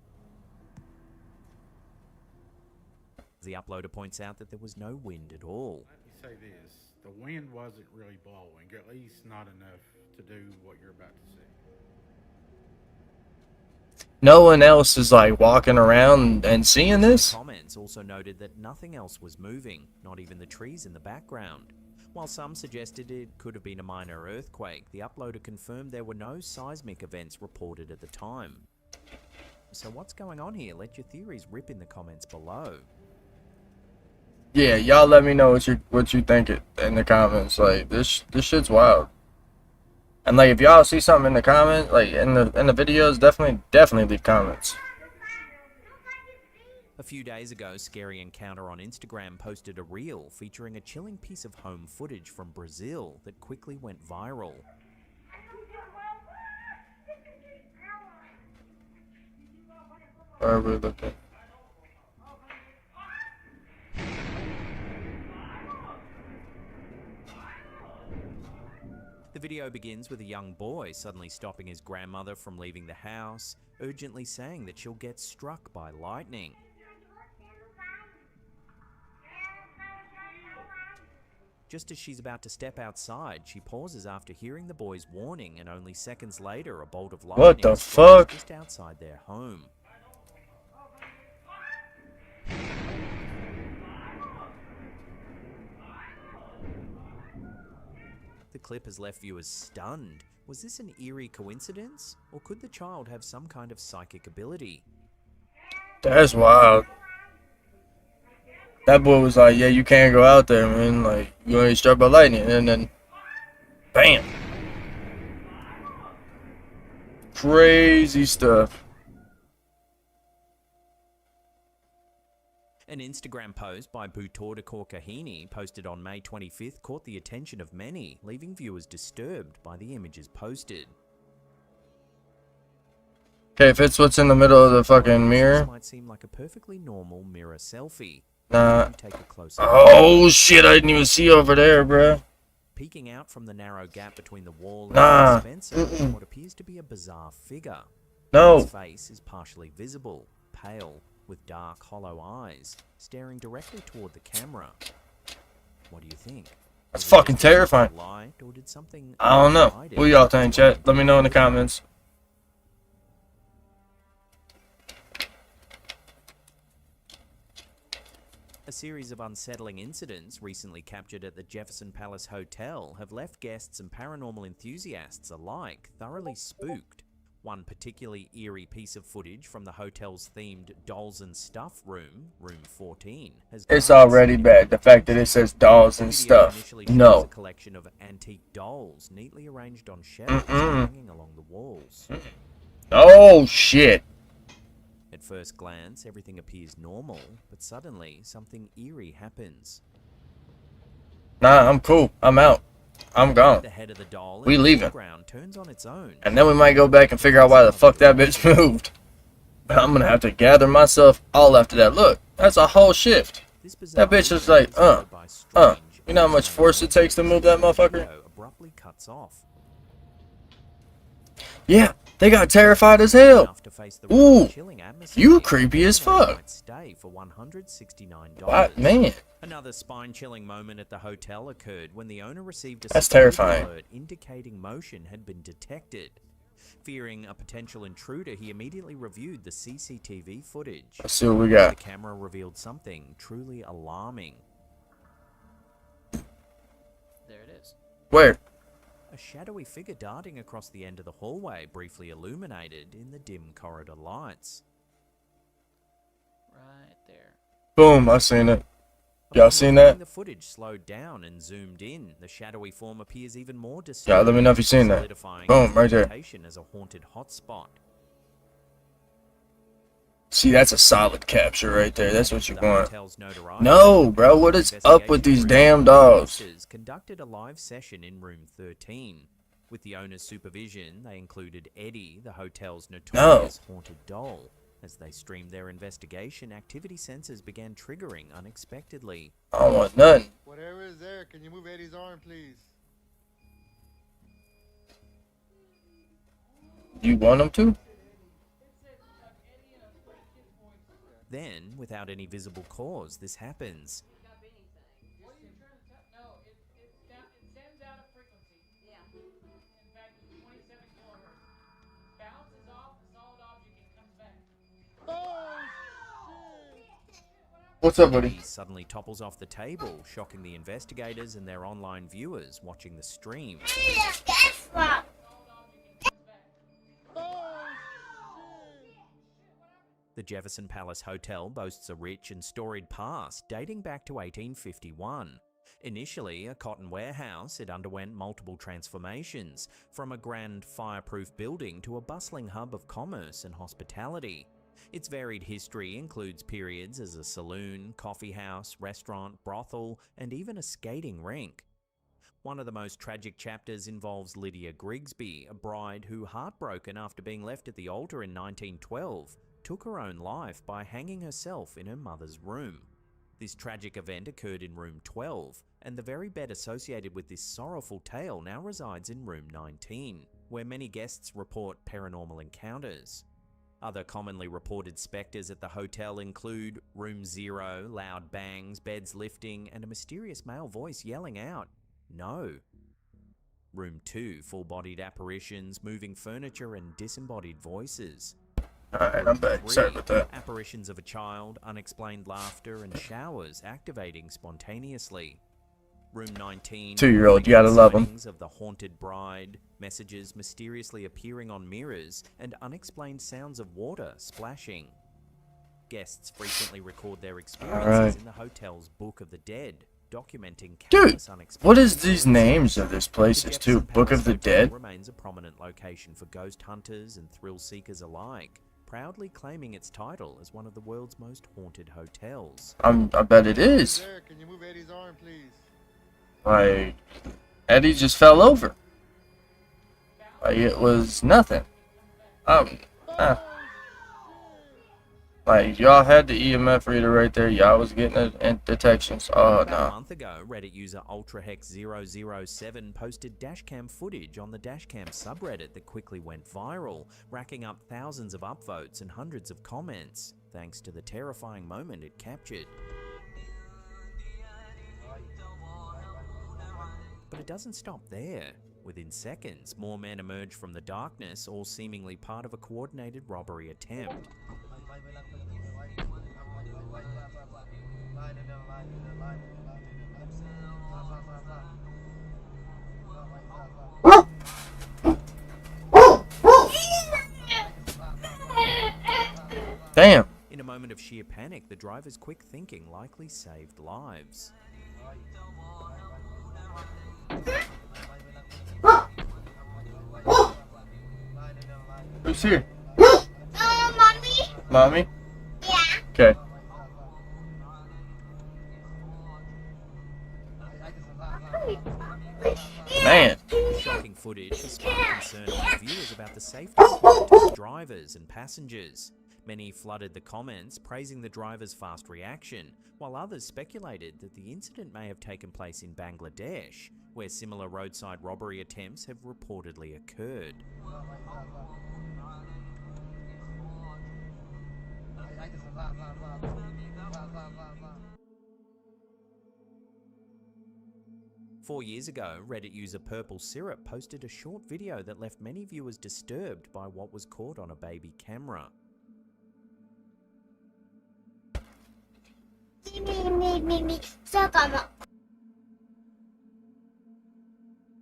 The uploader points out that there was no wind at all. Let me say this. the wind wasn't really blowing, at least not enough to do what you're about to see. No one else is like walking around and seeing this? Comments also noted that nothing else was moving, not even the trees in the background. While some suggested it could have been a minor earthquake, the uploader confirmed there were no seismic events reported at the time. So what's going on here? Let your theories rip in the comments below. Yeah, y'all let me know what you think in the comments. Like this shit's wild. And like if y'all see something in the comments, like in the videos, definitely leave comments. A few days ago, Scary Encounter on Instagram posted a reel featuring a chilling piece of home footage from Brazil that quickly went viral. Where are we looking? The video begins with a young boy suddenly stopping his grandmother from leaving the house, urgently saying that she'll get struck by lightning. Just as she's about to step outside, she pauses after hearing the boy's warning, and only seconds later, a bolt of lightning What the strikes fuck? just outside their home. The clip has left viewers stunned. Was this an eerie coincidence, or could the child have some kind of psychic ability? That's wild. That boy was like, yeah, you can't go out there, man. Like, you're gonna get struck by lightning. And then, bam. Crazy stuff. An Instagram post by Butor de Kahini posted on May 25th caught the attention of many, leaving viewers disturbed by the images posted. Okay, if it's what's in the middle of the fucking mirror. This might seem like a perfectly normal mirror selfie. Nah. You take a closer Oh shit, I didn't even see over there, bruh. Peeking out from the narrow gap between the wall and Nah. the dispenser is what appears to be a bizarre figure. No. His face is partially visible, pale, with dark, hollow eyes, staring directly toward the camera. What do you think? That's fucking terrifying. Light, or did something I don't know. hide What it? y'all think, chat? Let me know in the comments. A series of unsettling incidents recently captured at the Jefferson Palace Hotel have left guests and paranormal enthusiasts alike thoroughly spooked. One particularly eerie piece of footage from the hotel's themed dolls and stuff room, room 14, has It's already bad. The fact that it says dolls and The video stuff. initially shows No. a collection of antique dolls neatly arranged on shelves hanging along the walls. Oh shit. At first glance, everything appears normal, but suddenly something eerie happens. Nah, I'm cool. I'm out. I'm gone. The head of the doll We in the leaving. foreground turns on its own. And then we might go back and figure out why the fuck that bitch moved. But I'm gonna have to gather myself all after that. Look, that's a whole shift. This bizarre That bitch is movement like, is followed by strange, You know how much force it takes to move that motherfucker? video abruptly cuts off. Yeah, they got terrified as hell. Enough to face the Ooh, chilling atmosphere. you creepy as One fuck. night stay for $169. What, man? Another spine-chilling moment at the hotel occurred when the owner received a That's security terrifying. alert indicating motion had been detected. Fearing a potential intruder, he immediately reviewed the CCTV footage. Let's see what we got. The camera revealed something truly alarming. There it is. Where? A shadowy figure darting across the end of the hallway, briefly illuminated in the dim corridor lights. Right there. Boom, I seen it. Y'all seen that? The footage slowed down and zoomed in. The shadowy form appears even more Yeah, disturbing. let me know if you seen that. solidifying Boom, its right there. reputation as a haunted hotspot. See, that's a solid capture right there. That's what you The want. hotel's notoriety No, bro, what is up with these damn dogs? Investigators conducted a live session in room 13. With the owner's supervision, they included Eddie, the hotel's notorious haunted doll. As they streamed their investigation, activity sensors began triggering unexpectedly. I don't want nothing. Whatever is there, can you move Eddie's arm, please? You want them to? Then, without any visible cause, this happens. What's up, buddy? He suddenly topples off the table, shocking the investigators and their online viewers watching the stream. The Jefferson Palace Hotel boasts a rich and storied past dating back to 1851. Initially a cotton warehouse, it underwent multiple transformations, from a grand fireproof building to a bustling hub of commerce and hospitality. Its varied history includes periods as a saloon, coffee house, restaurant, brothel, and even a skating rink. One of the most tragic chapters involves Lydia Grigsby, a bride who, heartbroken after being left at the altar in 1912, took her own life by hanging herself in her mother's room. This tragic event occurred in room 12, and the very bed associated with this sorrowful tale now resides in room 19, where many guests report paranormal encounters. Other commonly reported spectres at the hotel include room 0, loud bangs, beds lifting, and a mysterious male voice yelling out, "No." Room 2, full-bodied apparitions, moving furniture, and disembodied voices. Alright, I'm back. Sorry about that. Apparitions of a child, unexplained laughter, and showers activating spontaneously. Room 19. 2-year-old, you gotta love him. Sightings of the haunted bride, messages mysteriously appearing on mirrors, and unexplained sounds of water splashing. Guests frequently record their experiences in the hotel's Book of the Dead, documenting countless unexplained. What is these names of these places too? Book of the Dead? Remains a prominent location for ghost hunters and thrill seekers alike, proudly claiming its title as one of the world's most haunted hotels. I bet it is. Sir, can you move Eddie's arm, please? Like, Eddie just fell over. Like, it was nothing. Like, y'all had the EMF reader right there. Y'all was getting detections. Oh, About no. a month ago, Reddit user UltraHex007 posted dashcam footage on the dashcam subreddit that quickly went viral, racking up thousands of upvotes and hundreds of comments, thanks to the terrifying moment it captured. But it doesn't stop there. Within seconds, more men emerge from the darkness, all seemingly part of a coordinated robbery attempt. Damn. In a moment of sheer panic, the driver's quick thinking likely saved lives. Who's here? Mommy? Mommy? Yeah. Okay. Man. Shocking footage has sparked concern among viewers about the safety of hotel drivers and passengers. Many flooded the comments, praising the driver's fast reaction, while others speculated that the incident may have taken place in Bangladesh, where similar roadside robbery attempts have reportedly occurred. Four years ago, Reddit user Purple Syrup posted a short video that left many viewers disturbed by what was caught on a baby camera.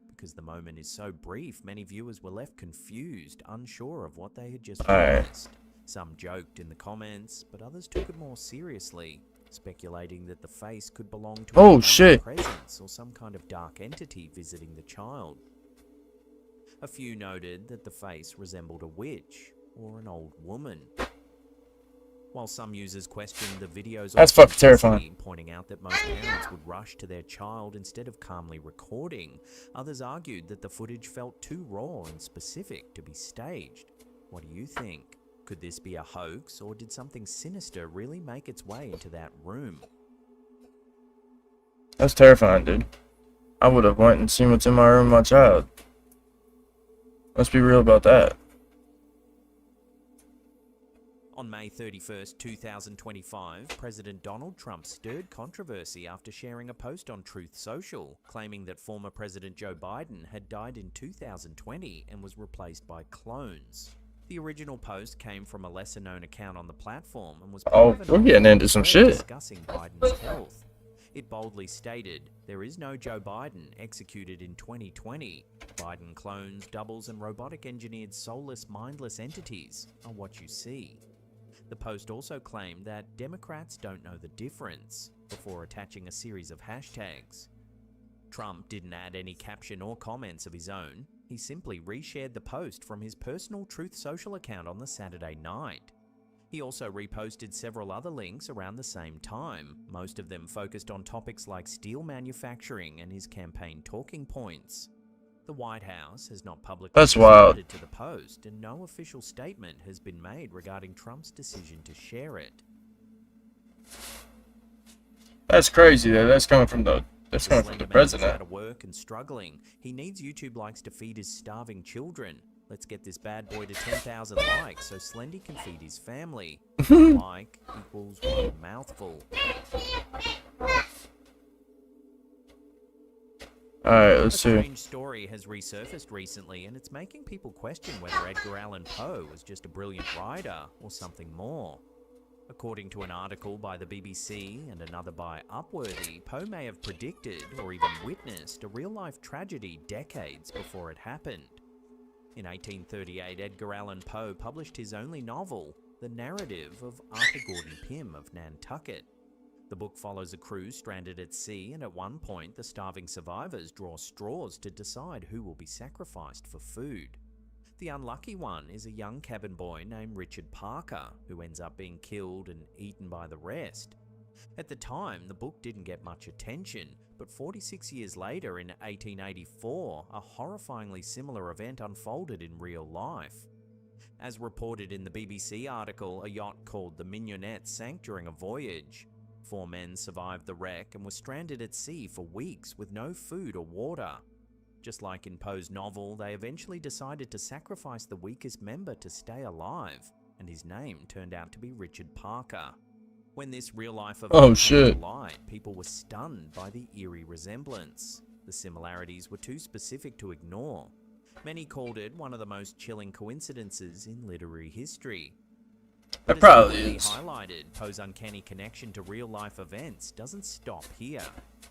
Because the moment is so brief, many viewers were left confused, unsure of what they had just witnessed. Some joked in the comments, but others took it more seriously, speculating that the face could belong to a presence or some kind of dark entity visiting the child. A few noted that the face resembled a witch or an old woman. While some users questioned the video's That's fucking terrifying, pointing out that most parents would rush to their child instead of calmly recording, others argued that the footage felt too raw and specific to be staged. What do you think? Could this be a hoax, or did something sinister really make its way into that room? That's terrifying, dude. I would have went and seen what's in my room with my child. Let's be real about that. On May 31st, 2025, President Donald Trump stirred controversy after sharing a post on Truth Social, claiming that former President Joe Biden had died in 2020 and was replaced by clones. The original post came from a lesser-known account on the platform and was Oh, part of an we're getting into some shit. discussing Biden's health. It boldly stated, "There is no Joe Biden executed in 2020. Biden clones, doubles, and robotic-engineered soulless, mindless entities are what you see." The post also claimed that Democrats don't know the difference, before attaching a series of hashtags. Trump didn't add any caption or comments of his own. He simply reshared the post from his personal Truth Social account on the Saturday night. He also reposted several other links around the same time, most of them focused on topics like steel manufacturing and his campaign talking points. The White House has not publicly responded to the post, and no official statement has been made regarding Trump's decision to share it. That's crazy that that's coming from the president. Out of work and struggling. He needs YouTube likes to feed his starving children. Let's get this bad boy to 10,000 likes so Slendy can feed his family. Like equals one mouthful. Alright, let's see. A strange story has resurfaced recently, and it's making people question whether Edgar Allan Poe was just a brilliant writer or something more. According to an article by the BBC and another by Upworthy, Poe may have predicted or even witnessed a real-life tragedy decades before it happened. In 1838, Edgar Allan Poe published his only novel, The Narrative of Arthur Gordon Pym of Nantucket. The book follows a crew stranded at sea, and at one point the starving survivors draw straws to decide who will be sacrificed for food. The unlucky one is a young cabin boy named Richard Parker, who ends up being killed and eaten by the rest. At the time, the book didn't get much attention, but 46 years later, in 1884, a horrifyingly similar event unfolded in real life. As reported in the BBC article, a yacht called the Mignonette sank during a voyage. 4 men survived the wreck and were stranded at sea for weeks with no food or water. Just like in Poe's novel, they eventually decided to sacrifice the weakest member to stay alive, and his name turned out to be Richard Parker. When this real-life event came to light, people were stunned by the eerie resemblance. The similarities were too specific to ignore. Many called it one of the most chilling coincidences in literary history. It probably is. Highlighted, Poe's uncanny connection to real-life events doesn't stop here.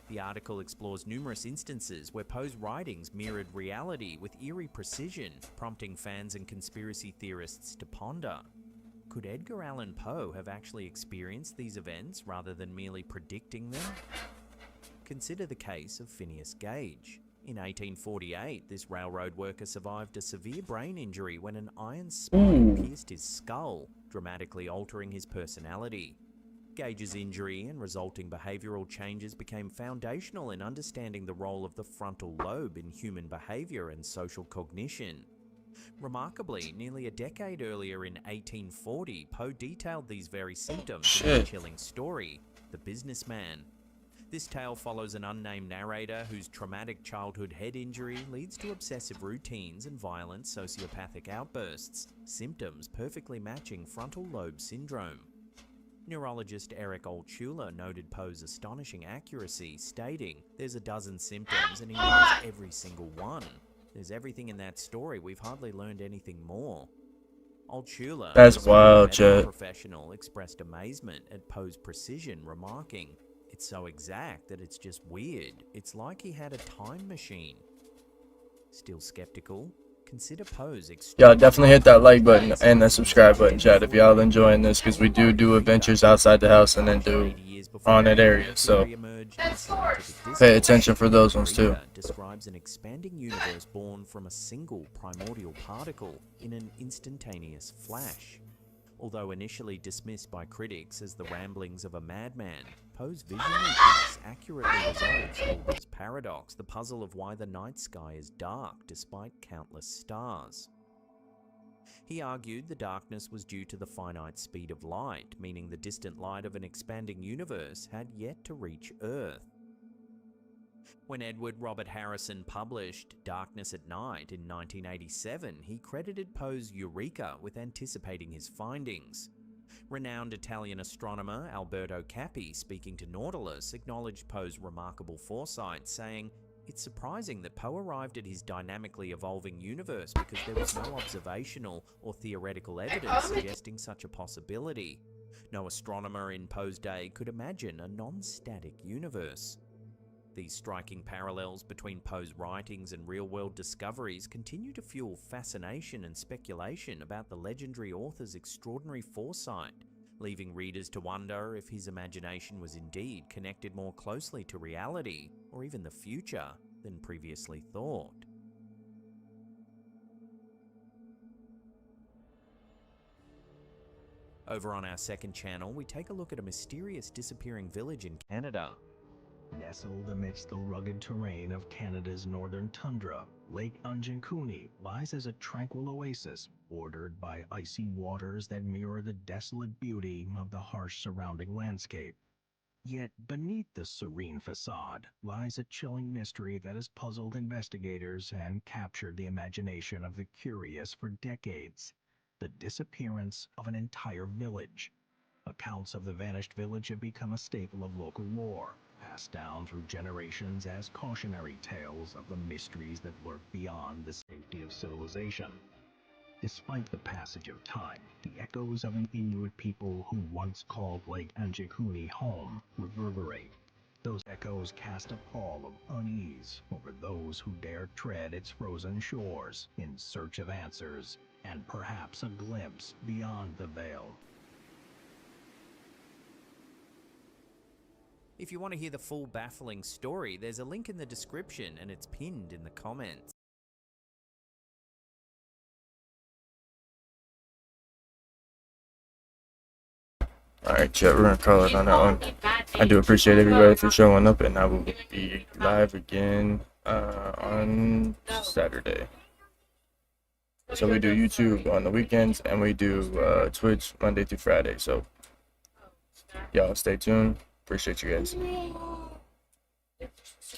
The article explores numerous instances where Poe's writings mirrored reality with eerie precision, prompting fans and conspiracy theorists to ponder. Could Edgar Allan Poe have actually experienced these events rather than merely predicting them? Consider the case of Phineas Gage. In 1848, this railroad worker survived a severe brain injury when an iron spike pierced his skull, dramatically altering his personality. Gage's injury and resulting behavioral changes became foundational in understanding the role of the frontal lobe in human behavior and social cognition. Remarkably, nearly a decade earlier in 1840, Poe detailed these very symptoms in a chilling story, The Businessman. This tale follows an unnamed narrator whose traumatic childhood head injury leads to obsessive routines and violent sociopathic outbursts, symptoms perfectly matching frontal lobe syndrome. Neurologist Eric Altshuler noted Poe's astonishing accuracy, stating, "There's a dozen symptoms and he knows every single one. There's everything in that story, we've hardly learned anything more." Altshuler, That's wild, a Chad. professional, expressed amazement at Poe's precision, remarking, "It's so exact that it's just weird. It's like he had a time machine." Still skeptical? Consider Poe's Y'all definitely hit that like button and the subscribe button, chat, if y'all enjoying this, because we do adventures outside the house and then do haunted areas, so pay attention for those ones too. Describes an expanding universe born from a single primordial particle in an instantaneous flash. Although initially dismissed by critics as the ramblings of a madman, Poe's visionary piece accurately resolves Hilbert's paradox, the puzzle of why the night sky is dark despite countless stars. He argued the darkness was due to the finite speed of light, meaning the distant light of an expanding universe had yet to reach Earth. When Edward Robert Harrison published Darkness at Night in 1987, he credited Poe's Eureka with anticipating his findings. Renowned Italian astronomer Alberto Cappi, speaking to Nautilus, acknowledged Poe's remarkable foresight, saying, It's surprising that Poe arrived at his dynamically evolving universe because there was no observational or theoretical evidence suggesting such a possibility. No astronomer in Poe's day could imagine a non-static universe. These striking parallels between Poe's writings and real-world discoveries continue to fuel fascination and speculation about the legendary author's extraordinary foresight, leaving readers to wonder if his imagination was indeed connected more closely to reality, or even the future, than previously thought. Over on our second channel, we take a look at a mysterious disappearing village in Canada. Nestled amidst the rugged terrain of Canada's northern tundra, Lake Anjinkuni lies as a tranquil oasis bordered by icy waters that mirror the desolate beauty of the harsh surrounding landscape. Yet beneath the serene facade lies a chilling mystery that has puzzled investigators and captured the imagination of the curious for decades: the disappearance of an entire village. Accounts of the vanished village have become a staple of local lore, passed down through generations as cautionary tales of the mysteries that lurk beyond the safety of civilization. Despite the passage of time, the echoes of an Inuit people who once called Lake Anjinkuni home reverberate. Those echoes cast a pall of unease over those who dare tread its frozen shores in search of answers and perhaps a glimpse beyond the veil. If you want to hear the full baffling story, there's a link in the description and it's pinned in the comments. Alright, chat, we're gonna call it on that one. I do appreciate everybody for showing up, and I will be live again on Saturday. So we do YouTube on the weekends, and we do Twitch Monday through Friday. So y'all stay tuned. Appreciate you guys.